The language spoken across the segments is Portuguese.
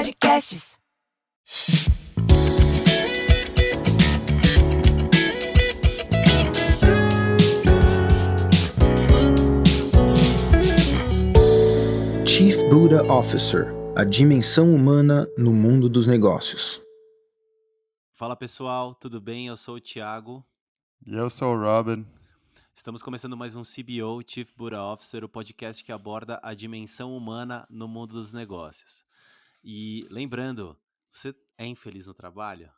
Podcasts. Chief Buddha Officer, a dimensão humana no mundo dos negócios. Fala pessoal, tudo bem? Eu sou o Thiago. E eu sou o Robin. Estamos começando mais um CBO, Chief Buddha Officer, o podcast que aborda a dimensão humana no mundo dos negócios. E lembrando, você é infeliz no trabalho?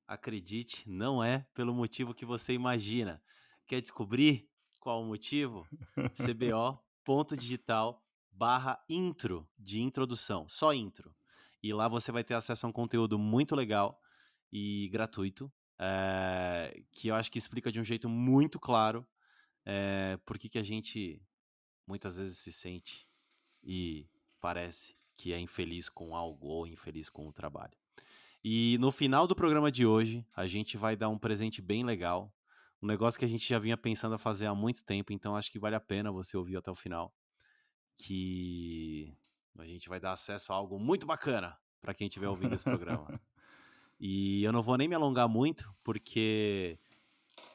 Acredite, não é pelo motivo que você imagina. Quer descobrir qual o motivo? cbo.digital/intro, de introdução, só intro. E lá você vai ter acesso a um conteúdo muito legal e gratuito, que eu acho que explica de um jeito muito claro por que a gente muitas vezes se sente e parece que é infeliz com algo ou infeliz com o trabalho. E no final do programa de hoje, a gente vai dar um presente bem legal, um negócio que a gente já vinha pensando a fazer há muito tempo, então acho que vale a pena você ouvir até o final, que a gente vai dar acesso a algo muito bacana para quem estiver ouvindo esse programa. E eu não vou nem me alongar muito, porque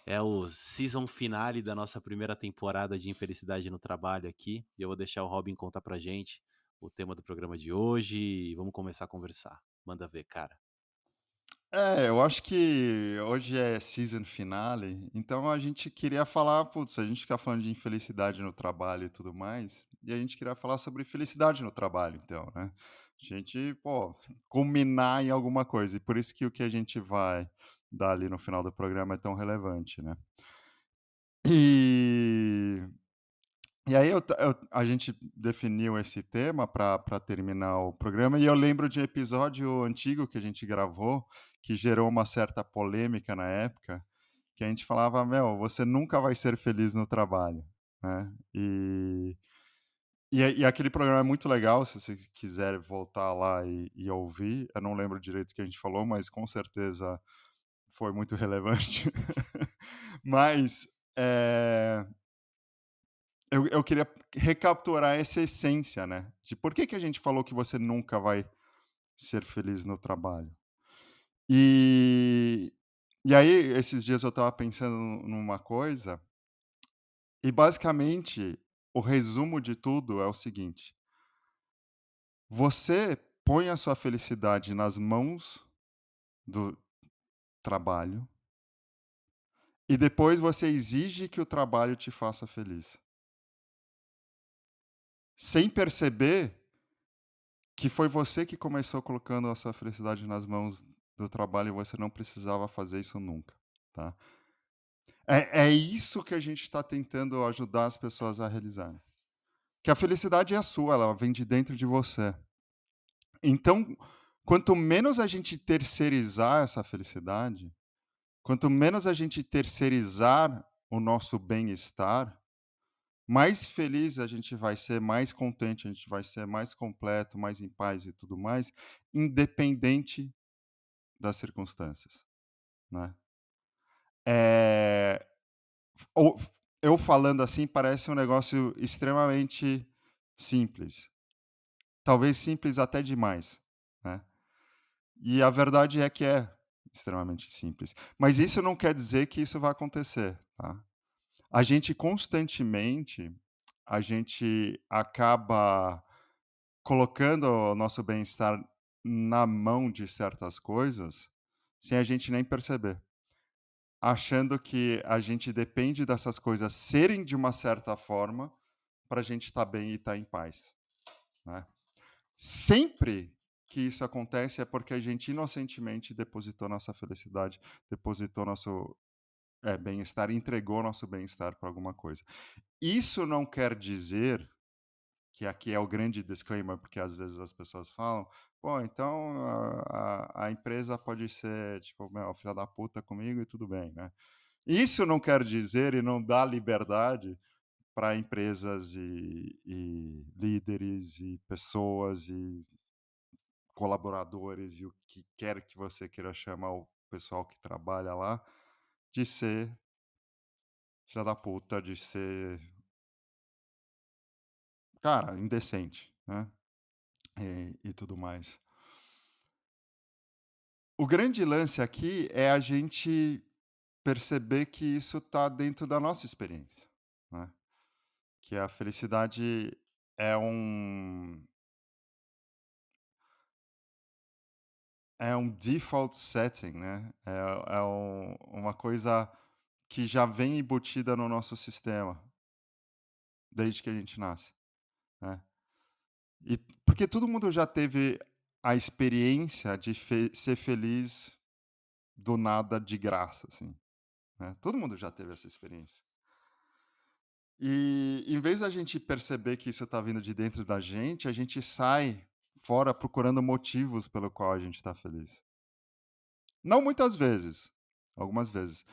é o season finale da nossa primeira temporada de Infelicidade no Trabalho aqui. E eu vou deixar o Robin contar pra gente o tema do programa de hoje e vamos começar a conversar. Manda ver, cara. Eu acho que hoje é season finale, então a gente queria falar, putz, a gente fica falando de infelicidade no trabalho e tudo mais, e a gente queria falar sobre felicidade no trabalho, então, né? A gente, culminar em alguma coisa, e por isso que o que a gente vai dar ali no final do programa é tão relevante, né? E E aí a gente definiu esse tema para terminar o programa, e eu lembro de um episódio antigo que a gente gravou, que gerou uma certa polêmica na época, que a gente falava, você nunca vai ser feliz no trabalho, né? E aquele programa é muito legal, se você quiser voltar lá e ouvir. Eu não lembro direito o que a gente falou, mas com certeza foi muito relevante. Mas eu queria recapturar essa essência, né? De por que a gente falou que você nunca vai ser feliz no trabalho. E, e aí, esses dias eu estava pensando numa coisa, e basicamente o resumo de tudo é o seguinte: você põe a sua felicidade nas mãos do trabalho, e depois você exige que o trabalho te faça feliz. Sem perceber que foi você que começou colocando a sua felicidade nas mãos do trabalho e você não precisava fazer isso nunca, tá? É isso que a gente está tentando ajudar as pessoas a realizarem. Que a felicidade é sua, ela vem de dentro de você. Então, quanto menos a gente terceirizar essa felicidade, quanto menos a gente terceirizar o nosso bem-estar, mais feliz a gente vai ser, mais contente a gente vai ser, mais completo, mais em paz e tudo mais, independente das circunstâncias, né. Eh, ou eu falando assim parece um negócio extremamente simples, talvez simples até demais, né. E a verdade é que é extremamente simples, mas isso não quer dizer que isso vai acontecer, tá. A gente constantemente, a gente acaba colocando o nosso bem-estar na mão de certas coisas, sem a gente nem perceber. Achando que a gente depende dessas coisas serem de uma certa forma para a gente estar bem e estar em paz, né. Sempre que isso acontece é porque a gente inocentemente depositou nossa felicidade, depositou nosso, bem-estar, entregou nosso bem-estar para alguma coisa. Isso não quer dizer que aqui é o grande disclaimer, porque às vezes as pessoas falam: "Pô, então a empresa pode ser, tipo, filha da puta comigo e tudo bem, né". Isso não quer dizer e não dá liberdade para empresas e líderes e pessoas e colaboradores e o que quer que você queira chamar o pessoal que trabalha lá, de ser filha da puta, de ser, cara, indecente, né, e tudo mais. o grande lance aqui é a gente perceber que isso está dentro da nossa experiência, né, que a felicidade é um é um default setting, né, uma coisa que já vem embutida no nosso sistema, desde que a gente nasce, né. E porque todo mundo já teve a experiência de ser feliz do nada, de graça, assim, né. Todo mundo já teve essa experiência. E em vez da gente perceber que isso está vindo de dentro da gente, a gente sai fora procurando motivos pelo qual a gente está feliz. Não muitas vezes, algumas vezes.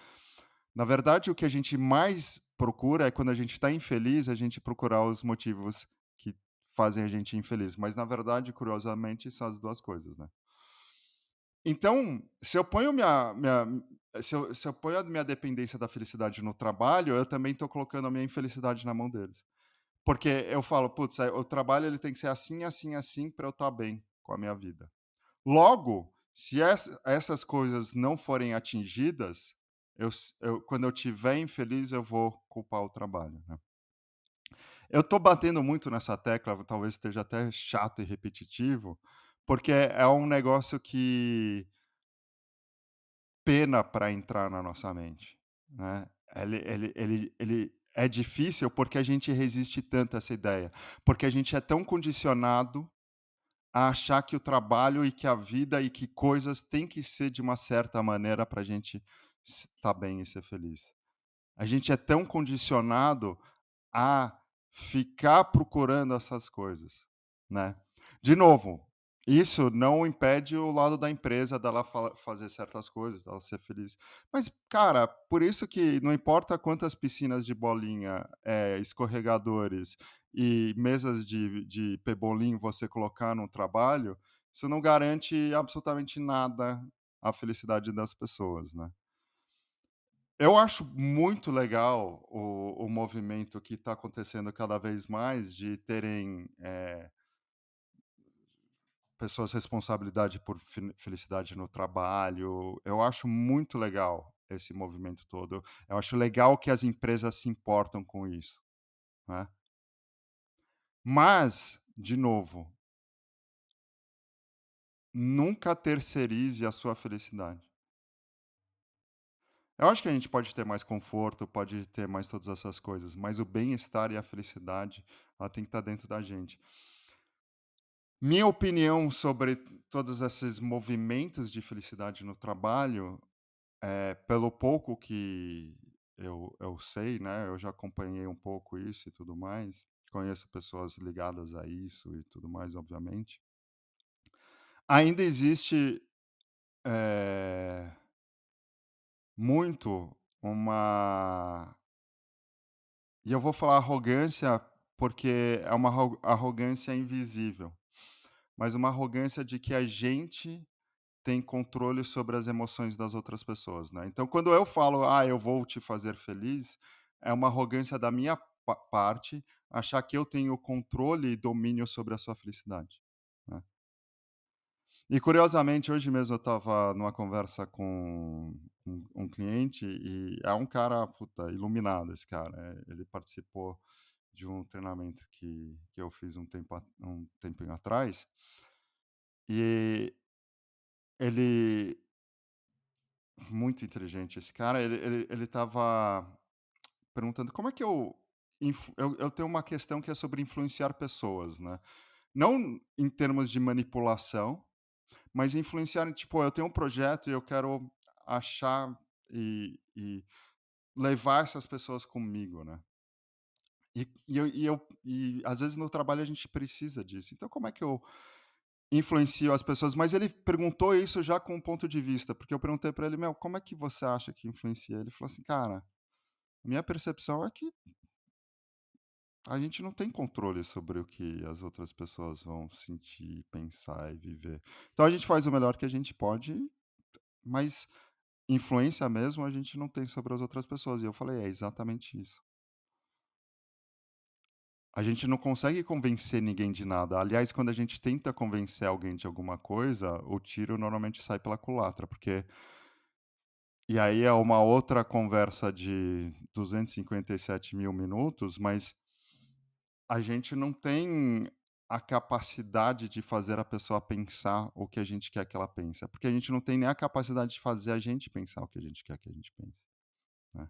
Na verdade, o que a gente mais procura é quando a gente está infeliz, a gente procurar os motivos que fazem a gente infeliz. Mas, na verdade, curiosamente, são as 2 coisas, né. Então, se eu ponho a minha dependência da felicidade no trabalho, eu também estou colocando a minha infelicidade na mão deles. Porque eu falo: "Putz, o trabalho ele tem que ser assim, assim, assim para eu estar bem com a minha vida". Logo, se essas coisas não forem atingidas, quando eu estiver infeliz, eu vou culpar o trabalho, né. Eu estou batendo muito nessa tecla, talvez esteja até chato e repetitivo, porque é um negócio que pena para entrar na nossa mente, né. Ele é difícil porque a gente resiste tanto a essa ideia, porque a gente é tão condicionado a achar que o trabalho e que a vida e que coisas têm que ser de uma certa maneira para a gente estar bem e ser feliz. A gente é tão condicionado a ficar procurando essas coisas, né. De novo, isso não impede o lado da empresa dela fazer certas coisas, dela ser feliz. Mas, cara, por isso que não importa quantas piscinas de bolinha, escorregadores e mesas de pebolim você colocar no trabalho, isso não garante absolutamente nada à felicidade das pessoas, né. Eu acho muito legal o movimento que está acontecendo cada vez mais de terem, pessoas responsabilidade por felicidade no trabalho. Eu acho muito legal esse movimento todo. Eu acho legal que as empresas se importam com isso, né. Mas, de novo, nunca terceirize a sua felicidade. Eu acho que a gente pode ter mais conforto, pode ter mais todas essas coisas, mas o bem-estar e a felicidade, ela tem que estar dentro da gente. Minha opinião sobre todos esses movimentos de felicidade no trabalho, pelo pouco que eu sei, né, eu já acompanhei um pouco isso e tudo mais, conheço pessoas ligadas a isso e tudo mais, obviamente. Ainda existe, eh, muito uma e eu vou falar arrogância, porque é uma arrogância invisível, mas uma arrogância de que a gente tem controle sobre as emoções das outras pessoas, né. Então quando eu falo: "Ah, eu vou te fazer feliz", é uma arrogância da minha parte, achar que eu tenho controle e domínio sobre a sua felicidade, né. E curiosamente, hoje mesmo eu estava numa conversa com um cliente e é um cara, puta, iluminado esse cara, ele participou de um treinamento que eu fiz um tempinho atrás, e ele muito inteligente esse cara, ele estava perguntando como é que eu tenho uma questão que é sobre influenciar pessoas, né. Não em termos de manipulação, mas influenciar, tipo, eu tenho um projeto e eu quero achar e levar essas pessoas comigo, né. E às vezes no trabalho a gente precisa disso. Então como é que eu influencio as pessoas? Mas ele perguntou isso já com um ponto de vista, porque eu perguntei para ele: "Meu, como é que você acha que influencia?" Ele falou assim: "Cara, minha percepção é que a gente não tem controle sobre o que as outras pessoas vão sentir, pensar e viver. Então a gente faz o melhor que a gente pode, mas influência mesmo a gente não tem sobre as outras pessoas". E eu falei: "É exatamente isso". A gente não consegue convencer ninguém de nada. Aliás, quando a gente tenta convencer alguém de alguma coisa, o tiro normalmente sai pela culatra, porque e aí é uma outra conversa de 257.000 minutos, mas a gente não tem a capacidade de fazer a pessoa pensar o que a gente quer que ela pense, porque a gente não tem nem a capacidade de fazer a gente pensar o que a gente quer que a gente pense, né.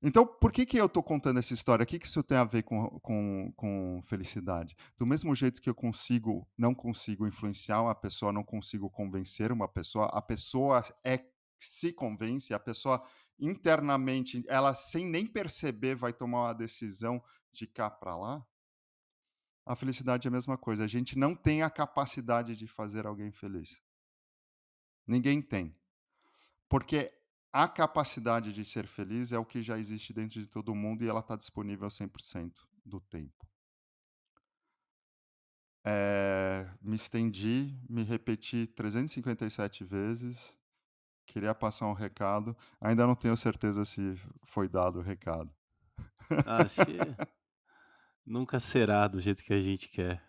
Então, por que que eu estou contando essa história? O que que isso tem a ver com felicidade? Do mesmo jeito que eu não consigo influenciar uma pessoa, não consigo convencer uma pessoa, a pessoa se convence, a pessoa internamente, ela sem nem perceber vai tomar uma decisão de cá para lá. A felicidade é a mesma coisa, a gente não tem a capacidade de fazer alguém feliz. Ninguém tem. Porque a capacidade de ser feliz é o que já existe dentro de todo mundo e ela está disponível 100% do tempo. Me estendi, me repeti 357 vezes, queria passar um recado, ainda não tenho certeza se foi dado o recado. Acho que nunca será do jeito que a gente quer.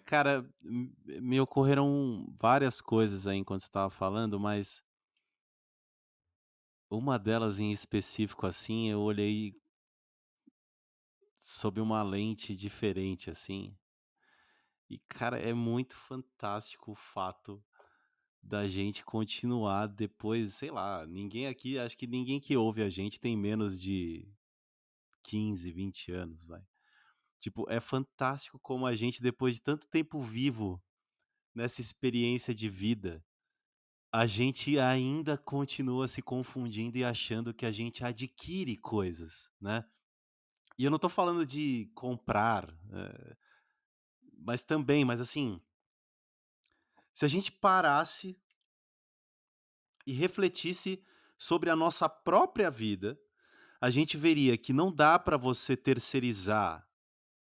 Cara, me ocorreram várias coisas aí enquanto você estava falando, mas uma delas em específico, assim, eu olhei sob uma lente diferente, assim. E, cara, é muito fantástico o fato da gente continuar depois, sei lá, ninguém aqui, acho que ninguém que ouve a gente tem menos de 15, 20 anos, vai. Tipo, é fantástico como a gente, depois de tanto tempo vivo nessa experiência de vida, a gente ainda continua se confundindo e achando que a gente adquire coisas, né? E eu não tô falando de comprar, mas também, mas assim, se a gente parasse e refletisse sobre a nossa própria vida, a gente veria que não dá para você terceirizar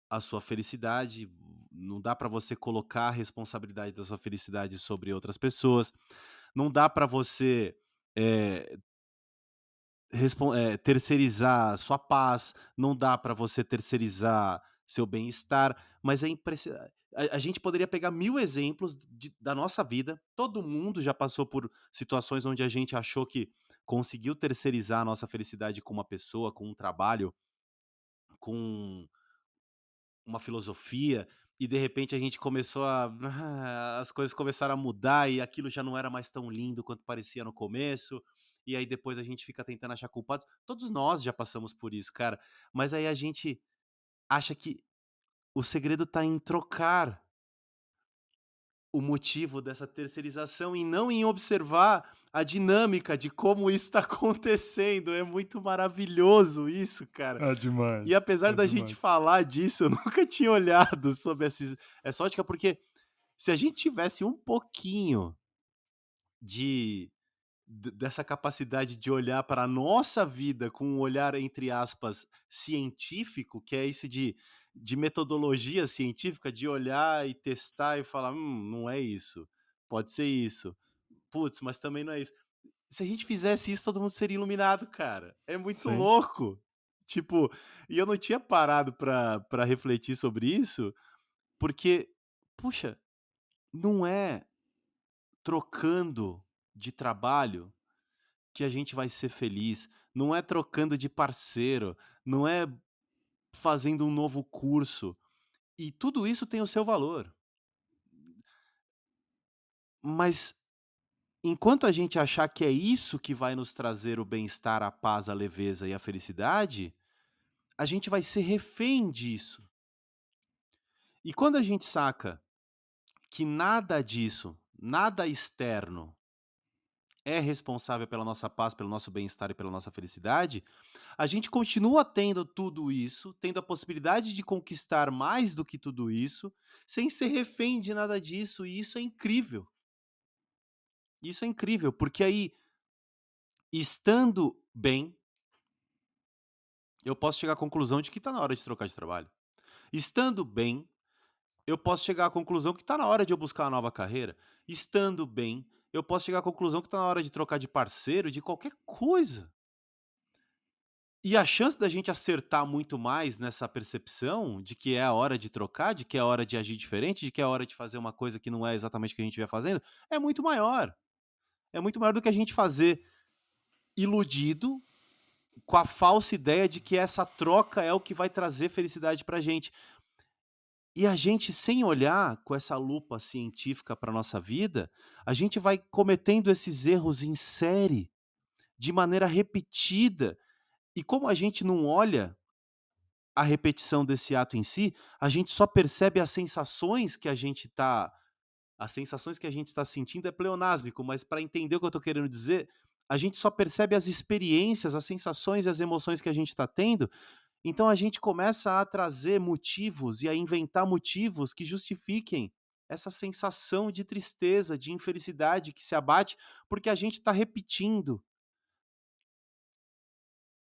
a sua felicidade, não dá para você colocar a responsabilidade da sua felicidade sobre outras pessoas, não dá para você eh, terceirizar a sua paz, não dá para você terceirizar seu bem-estar, mas é impressi a gente poderia pegar 1000 exemplos da nossa vida, todo mundo já passou por situações onde a gente achou que conseguiu terceirizar a nossa felicidade com uma pessoa, com um trabalho, com uma filosofia, e de repente a gente começou a as coisas começaram a mudar e aquilo já não era mais tão lindo quanto parecia no começo, e aí depois a gente fica tentando achar culpados. Todos nós já passamos por isso, cara, mas aí a gente acha que o segredo tá em trocar o motivo dessa terceirização e não em observar a dinâmica de como isso está acontecendo. É muito maravilhoso isso, cara. É demais, E apesar é da gente demais. falar disso, eu nunca tinha olhado sobre essa ótica, porque se a gente tivesse um pouquinho de dessa capacidade de olhar para a nossa vida com um olhar, entre aspas, científico, que é esse de metodologia científica, de olhar e testar e falar: não é isso, pode ser isso. Putz, mas também não é isso". Se a gente fizesse isso, todo mundo seria iluminado, cara. É muito Sim, louco. Tipo, e eu não tinha parado pra refletir sobre isso, porque, puxa, não é trocando de trabalho que a gente vai ser feliz, não é trocando de parceiro, não é fazendo um novo curso. E tudo isso tem o seu valor. Mas enquanto a gente achar que é isso que vai nos trazer o bem-estar, a paz, a leveza e a felicidade, a gente vai ser refém disso. E quando a gente saca que nada disso, nada externo, é responsável pela nossa paz, pelo nosso bem-estar e pela nossa felicidade, a gente continua tendo tudo isso, tendo a possibilidade de conquistar mais do que tudo isso, sem ser refém de nada disso, e isso é incrível. Isso é incrível, porque aí, estando bem, eu posso chegar à conclusão de que está na hora de trocar de trabalho. Estando bem, eu posso chegar à conclusão que está na hora de eu buscar uma nova carreira. Estando bem, eu posso chegar à conclusão que está na hora de trocar de parceiro, de qualquer coisa. E a chance da gente acertar muito mais nessa percepção de que é a hora de trocar, de que é a hora de agir diferente, de que é a hora de fazer uma coisa que não é exatamente o que a gente vier fazendo, é muito maior. É muito maior do que a gente fazer iludido com a falsa ideia de que essa troca é o que vai trazer felicidade pra gente. E a gente, sem olhar com essa lupa científica para nossa vida, a gente vai cometendo esses erros em série, de maneira repetida. E como a gente não olha a repetição desse ato em si, a gente só percebe as sensações que a gente está sentindo é pleonásmico, mas para entender o que eu estou querendo dizer, a gente só percebe as experiências, as sensações e as emoções que a gente está tendo, então a gente começa a trazer motivos e a inventar motivos que justifiquem essa sensação de tristeza, de infelicidade que se abate, porque a gente está repetindo,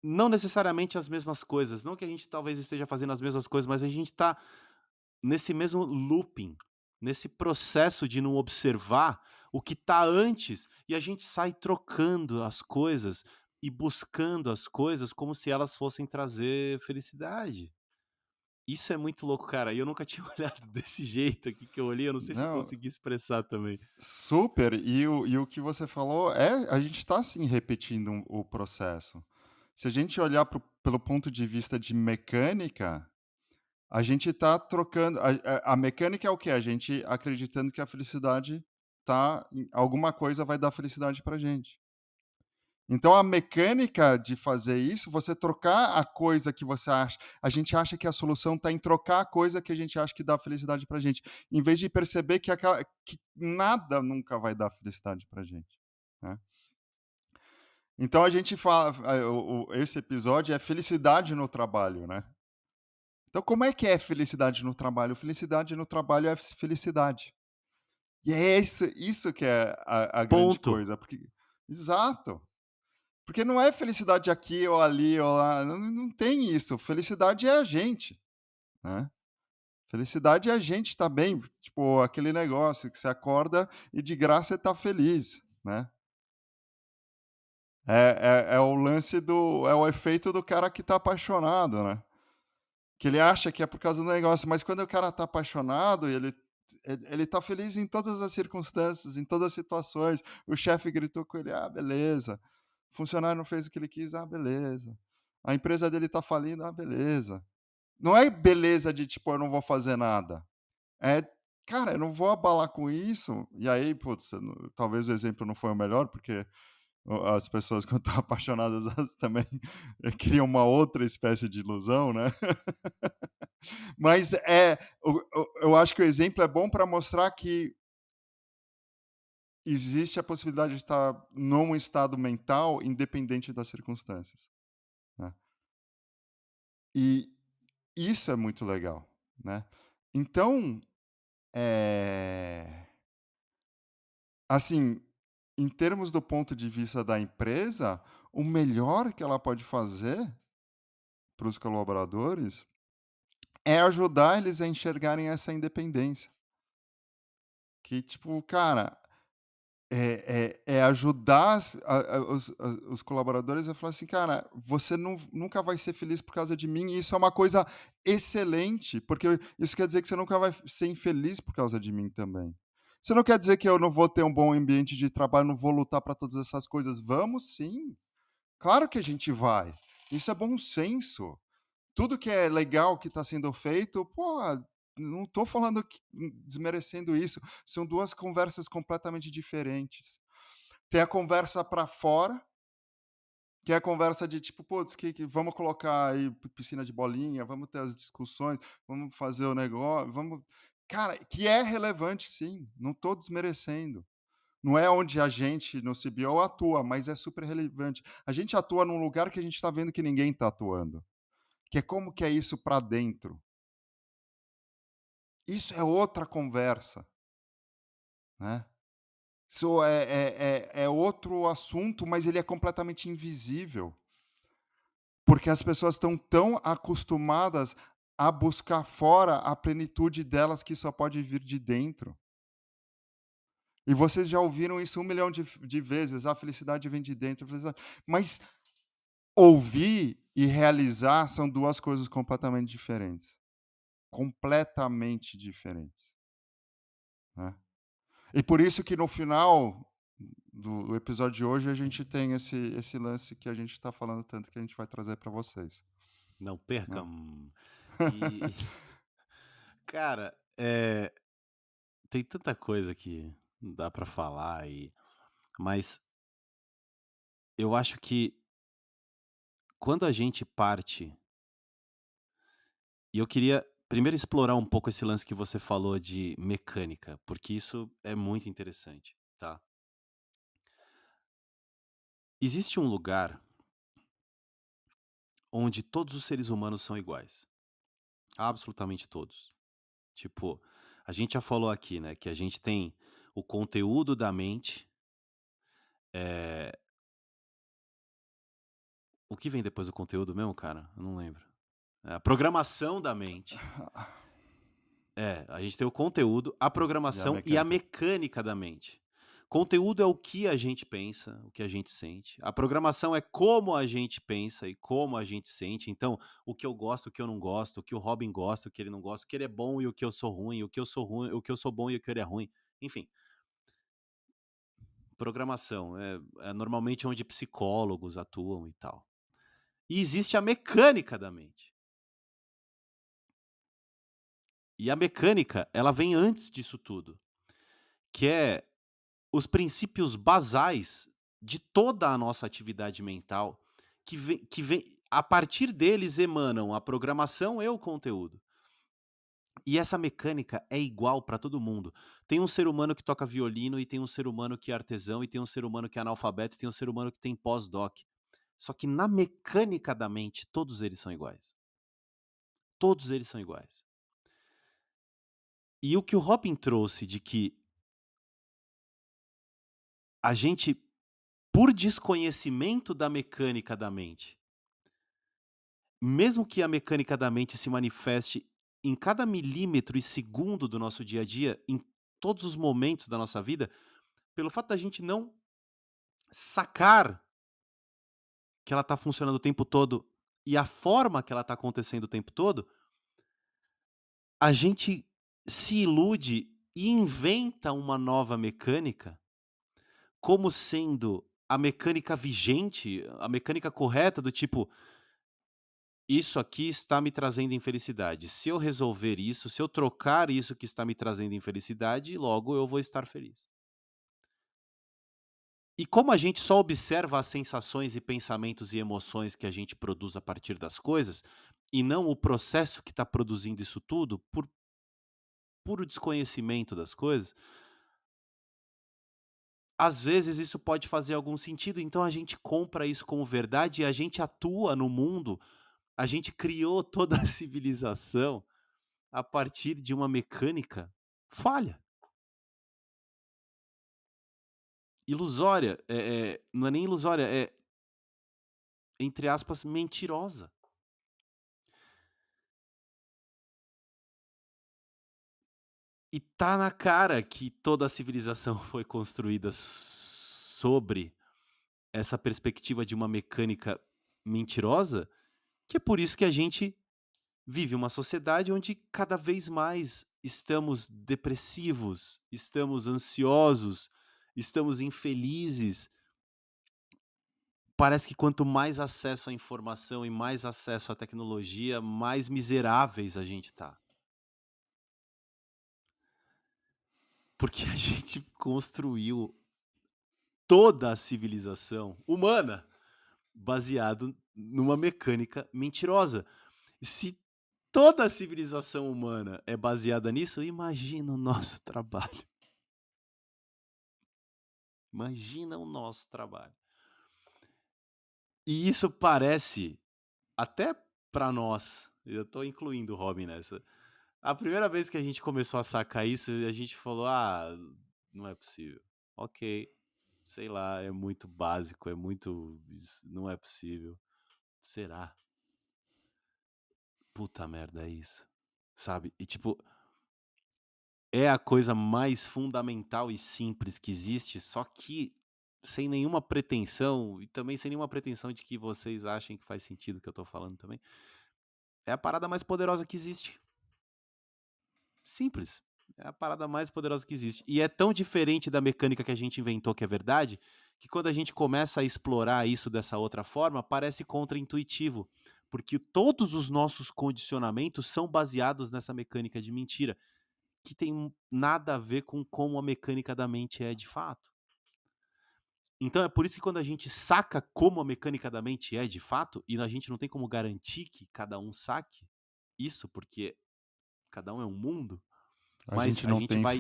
não necessariamente as mesmas coisas, não que a gente talvez esteja fazendo as mesmas coisas, mas a gente está nesse mesmo looping, nesse processo de não observar o que está antes, e a gente sai trocando as coisas e buscando as coisas como se elas fossem trazer felicidade. Isso é muito louco, cara, e eu nunca tinha olhado desse jeito aqui que eu olhei, eu não sei se eu Não, consegui expressar também. super. E o que você falou é, a gente está sim repetindo o processo. Se a gente olhar pelo ponto de vista de mecânica, a gente está trocando. A mecânica é o quê? A gente acreditando que a felicidade tá. Alguma coisa vai dar felicidade pra gente. Então a mecânica de fazer isso, você trocar a coisa que você acha. A gente acha que a solução está em trocar a coisa que a gente acha que dá felicidade pra gente, em vez de perceber que nada nunca vai dar felicidade pra gente, né. Então a gente fala, esse episódio é felicidade no trabalho, né. Então como é felicidade no trabalho? Felicidade no trabalho é felicidade. E é isso que é a grande Ponto. coisa, porque exato. Porque não é felicidade aqui ou ali ou lá, não tem isso, felicidade é a gente, né. Felicidade é a gente estar bem, tipo, aquele negócio que você acorda e de graça você tá feliz, né. É o lance é o efeito do cara que tá apaixonado, né. Que ele acha que é por causa do negócio, mas quando o cara tá apaixonado, ele tá feliz em todas as circunstâncias, em todas as situações. O chefe gritou com ele: "Ah, beleza". O funcionário não fez o que ele quis: "Ah, beleza". A empresa dele tá falindo: "Ah, beleza". Não é beleza de tipo: "Eu não vou fazer nada". É: "Cara, eu não vou abalar com isso". E aí, putz, eu não talvez o exemplo não foi o melhor, porque as pessoas quando estão apaixonadas, elas também criam uma outra espécie de ilusão, né. Mas eu acho que o exemplo é bom para mostrar que existe a possibilidade de estar num estado mental independente das circunstâncias, né. E isso é muito legal, né. Então, eh, assim, em termos do ponto de vista da empresa, o melhor que ela pode fazer para os colaboradores é ajudar eles a enxergarem essa independência. Que tipo, cara, é ajudar os colaboradores a falar assim: "Cara, você nunca vai ser feliz por causa de mim, e isso é uma coisa excelente, porque isso quer dizer que você nunca vai ser infeliz por causa de mim também. Isso não quer dizer que eu não vou ter um bom ambiente de trabalho, não vou lutar para todas essas coisas. Vamos sim, claro que a gente vai. Isso é bom senso. Tudo que é legal que está sendo feito, pô, não estou falando desmerecendo isso, são 2 conversas completamente diferentes. Tem a conversa para fora, que é a conversa de tipo: "Putz, que vamos colocar aí piscina de bolinha, vamos ter as discussões, vamos fazer o negócio, vamos", cara, que é relevante sim, não estou desmerecendo. Não é onde a gente no CBO atua, mas é super relevante. A gente atua num lugar que a gente está vendo que ninguém está atuando, que é como que é isso para dentro. Isso é outra conversa, né. Isso é outro assunto, mas ele é completamente invisível, porque as pessoas estão tão acostumadas a buscar fora a plenitude delas que só pode vir de dentro. E vocês já ouviram isso 1 milhão de vezes: "A felicidade vem de dentro, a felicidade", mas ouvir e realizar são duas coisas completamente diferentes. Completamente diferentes, né. E por isso que no final do episódio de hoje a gente tem esse lance que a gente está falando tanto que a gente vai trazer para vocês, Não né. percam. E, cara, tem tanta coisa que dá pra falar, mas eu acho que quando a gente parte, e eu queria primeiro explorar um pouco esse lance que você falou de mecânica, porque isso é muito interessante, tá? Existe um lugar onde todos os seres humanos são iguais, absolutamente todos. Tipo, a gente já falou aqui, né, que a gente tem o conteúdo da mente, eh, o que vem depois do conteúdo mesmo, cara? Eu não lembro. É a programação da mente. A gente tem o conteúdo, a E a programação e a mecânica. mecânica da mente. Conteúdo é o que a gente pensa, o que a gente sente. A programação é como a gente pensa e como a gente sente. Então, o que eu gosto, o que eu não gosto, o que o Robin gosta, o que ele não gosta, o que ele é bom e o que eu sou ruim, o que eu sou ruim, o que eu sou bom e o que ele é ruim. Enfim, programação é normalmente onde psicólogos atuam e tal. E existe a mecânica da mente. E a mecânica, ela vem antes disso tudo, que é os princípios basais de toda a nossa atividade mental, que vem a partir deles emanam a programação e o conteúdo. E essa mecânica é igual para todo mundo. Tem um ser humano que toca violino, e tem um ser humano que é artesão, e tem um ser humano que é analfabeto, e tem um ser humano que tem pós-doc. Só que na mecânica da mente, todos eles são iguais. Todos eles são iguais. E o que o Robin trouxe de que a gente, por desconhecimento da mecânica da mente, mesmo que a mecânica da mente se manifeste em cada milímetro e segundo do nosso dia a dia, em todos os momentos da nossa vida, pelo fato da gente não sacar que ela está funcionando o tempo todo e a forma que ela está acontecendo o tempo todo, a gente se ilude e inventa uma nova mecânica como sendo a mecânica vigente, a mecânica correta do tipo: "Isso aqui está me trazendo infelicidade. Se eu resolver isso, se eu trocar isso que está me trazendo infelicidade, logo eu vou estar feliz". E como a gente só observa as sensações e pensamentos e emoções que a gente produz a partir das coisas, e não o processo que está produzindo isso tudo, por puro desconhecimento das coisas, às vezes isso pode fazer algum sentido, então a gente compra isso como verdade e a gente atua no mundo, a gente criou toda a civilização a partir de uma mecânica falha, ilusória, não é nem ilusória, é, entre aspas, mentirosa. E tá na cara que toda a civilização foi construída sobre essa perspectiva de uma mecânica mentirosa, que é por isso que a gente vive uma sociedade onde cada vez mais estamos depressivos, estamos ansiosos, estamos infelizes. Parece que quanto mais acesso à informação e mais acesso à tecnologia, mais miseráveis a gente tá. Porque a gente construiu toda a civilização humana baseado numa mecânica mentirosa. Se toda a civilização humana é baseada nisso, imagina o nosso trabalho. Imagina o nosso trabalho. E isso parece, até para nós, eu tô incluindo o Robin nessa. A primeira vez que a gente começou a sacar isso, a gente falou: "Ah, não é possível". Ok, sei lá, é muito básico, é muito, não é possível. Será? Puta merda, é isso. Sabe? E tipo, é a coisa mais fundamental e simples que existe, só que sem nenhuma pretensão, e também sem nenhuma pretensão de que vocês achem que faz sentido o que eu tô falando também, é a parada mais poderosa que existe. Simples. É a parada mais poderosa que existe. E é tão diferente da mecânica que a gente inventou, que é verdade, que quando a gente começa a explorar isso dessa outra forma, parece contraintuitivo. Porque todos os nossos condicionamentos são baseados nessa mecânica de mentira, que tem nada a ver com como a mecânica da mente é de fato. Então é por isso que quando a gente saca como a mecânica da mente é de fato, e a gente não tem como garantir que cada um saque isso, porque cada um é um mundo, A mas gente a não gente tem vai.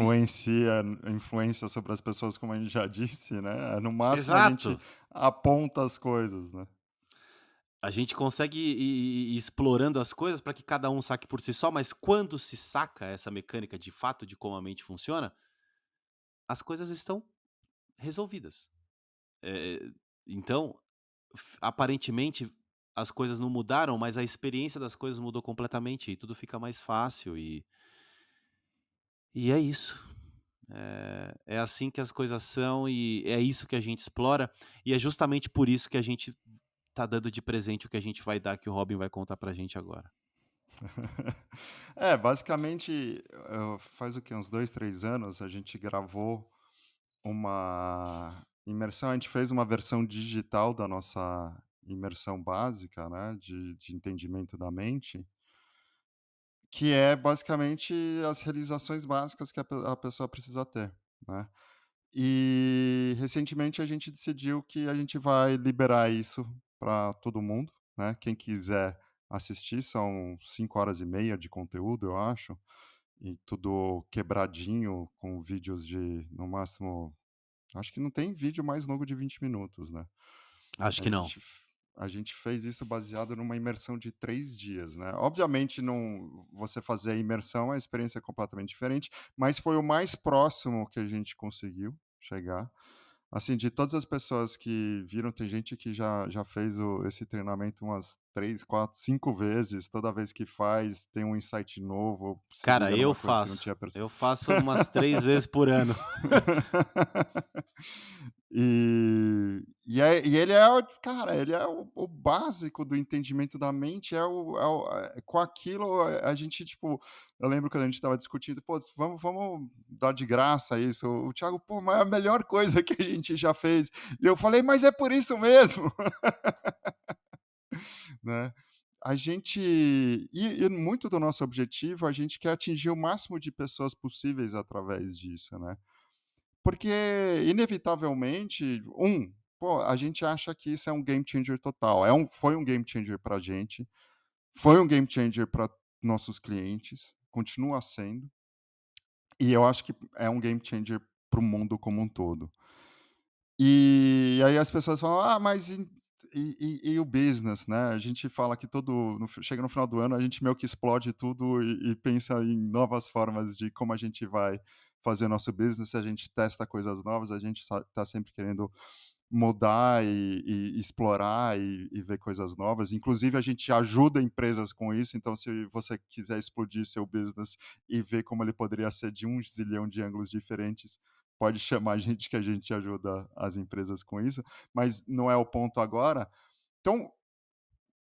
influência sobre as pessoas, como a gente já disse, né? No máximo a gente Exato! aponta as coisas, né? A gente consegue ir explorando as coisas para que cada um saque por si só, mas quando se saca essa mecânica de fato de como a mente funciona, as coisas estão resolvidas. Eh, então, aparentemente, as coisas não mudaram, mas a experiência das coisas mudou completamente e tudo fica mais fácil e é isso. É assim que as coisas são e é isso que a gente explora, e é justamente por isso que a gente tá dando de presente o que a gente vai dar, que o Robin vai contar pra gente agora. É, basicamente, faz o quê? Uns 2, 3 anos, a gente gravou uma imersão, a gente fez uma versão digital da nossa imersão básica, né, de entendimento da mente, que é basicamente as realizações básicas que a pessoa precisa ter, né. E recentemente a gente decidiu que a gente vai liberar isso para todo mundo, né, quem quiser assistir, são 5 horas e meia de conteúdo, eu acho, e tudo quebradinho com vídeos de, no máximo, acho que não tem vídeo mais longo de 20 minutos, né. Acho A que não. gente f a gente fez isso baseado numa imersão de 3 dias, né. Obviamente não, você fazer a imersão, a experiência é completamente diferente, mas foi o mais próximo que a gente conseguiu chegar. Assim, de todas as pessoas que viram, tem gente que já fez esse treinamento umas 3, 4, 5 vezes, toda vez que faz tem um insight novo, se Cara, liga eu numa coisa que não faço. tinha percebido. Eu faço umas 3 vezes por ano. E ele é o cara, ele é o básico do entendimento da mente, com aquilo a gente, tipo, eu lembro quando a gente estava discutindo: "Pô, vamos dar de graça isso", o Thiago: "Pô, mas é a melhor coisa que a gente já fez", e eu falei: "Mas é por isso mesmo", né. A gente e muito do nosso objetivo, a gente quer atingir o máximo de pessoas possíveis através disso, né. Porque, inevitavelmente, pô, a gente acha que isso é um game changer total. Foi um game changer pra gente, foi um game changer para nossos clientes, continua sendo, e eu acho que é um game changer para o mundo como um todo. E aí as pessoas falam: "Ah, mas e o business?", né. A gente fala que chega no final do ano, a gente meio que explode tudo e pensa em novas formas de como a gente vai fazer nosso business, a gente testa coisas novas, a gente tá sempre querendo mudar e explorar e ver coisas novas. Inclusive, a gente ajuda empresas com isso, então se você quiser explodir seu business e ver como ele poderia ser de 1 zilhão de ângulos diferentes, pode chamar a gente que a gente ajuda as empresas com isso, mas não é o ponto agora. Então,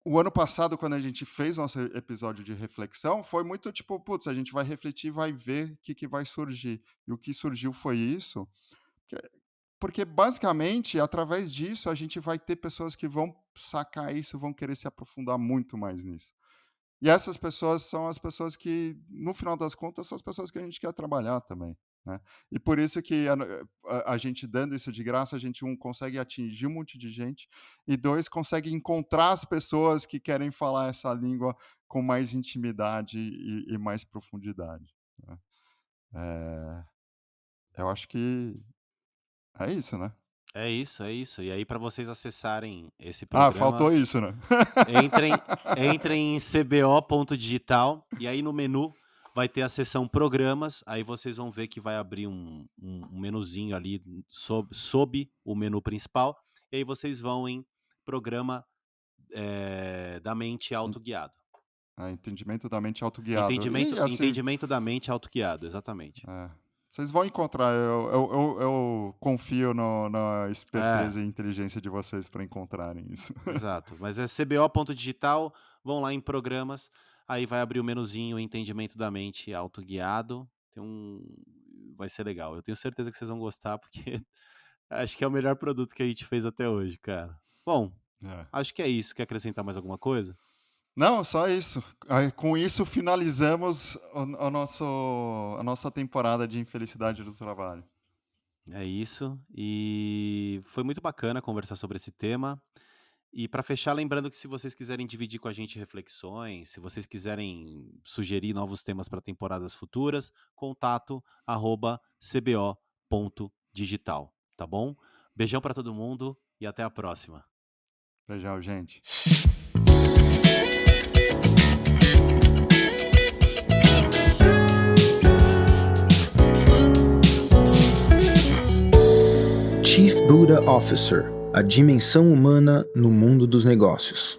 o ano passado, quando a gente fez nosso episódio de reflexão, foi muito tipo: "Putz, a gente vai refletir, vai ver o que que vai surgir". E o que surgiu foi isso, que porque basicamente, através disso, a gente vai ter pessoas que vão sacar isso, vão querer se aprofundar muito mais nisso. E essas pessoas são as pessoas que, no final das contas, são as pessoas que a gente quer trabalhar também, né. E por isso que a gente dando isso de graça, a gente, consegue atingir um monte de gente, e 2 consegue encontrar as pessoas que querem falar essa língua com mais intimidade e mais profundidade, né. Eh, eu acho que é isso, né. É isso, é isso. E aí para vocês acessarem esse Ah, programa, faltou isso, né. entrem entrem em cbo.digital e aí no menu vai ter a seção programas, aí vocês vão ver que vai abrir um menuzinho ali sob o menu principal, e aí vocês vão em programa, da mente autoguiado. Entendimento da mente autoguiado. Entendimento E assim, entendimento da mente autoguiado, exatamente. é, Vocês vão encontrar, eu confio na É, esperteza e inteligência de vocês para encontrarem isso. exato. Mas é cbo.digital, vão lá em programas, aí vai abrir o menuzinho Entendimento da Mente autoguiado. Vai ser legal. Eu tenho certeza que vocês vão gostar, porque acho que é o melhor produto que a gente fez até hoje, cara. Bom, É. acho que é isso. Quer acrescentar mais alguma coisa? Não, só isso. Aí, com isso finalizamos a nossa temporada de infelicidade do trabalho. É isso. E foi muito bacana conversar sobre esse tema. E para fechar, lembrando que se vocês quiserem dividir com a gente reflexões, se vocês quiserem sugerir novos temas para temporadas futuras, contato@cbo.digital, tá bom? Beijão para todo mundo e até a próxima. Beijão, gente. Chief Buddha Officer, a dimensão humana no mundo dos negócios.